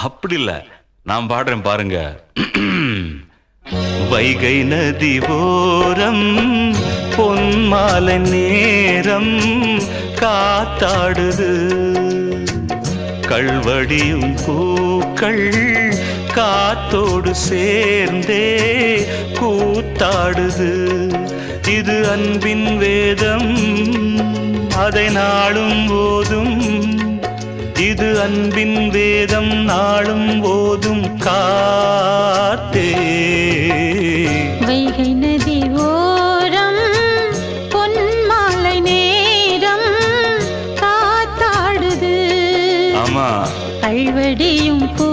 அப்படி இல்ல, நான் பாடுறேன் பாருங்க. வைகை நதி ஓரம் பொன்மாலை நேரம் காத்தாடுது, கள்வடியும் பூக்கள் காத்தோடு சேர்ந்தே கூத்தாடுது. இது அன்பின் வேதம், அதை நாளும் ஓதும். இது அன்பின் வேதம், நாளும் ஓதும் காத்தே. வைகை நதி ஓரம் பொன்மாலை நேரம் காத்தாடுது. ஆமா, கள்வடியும் பூ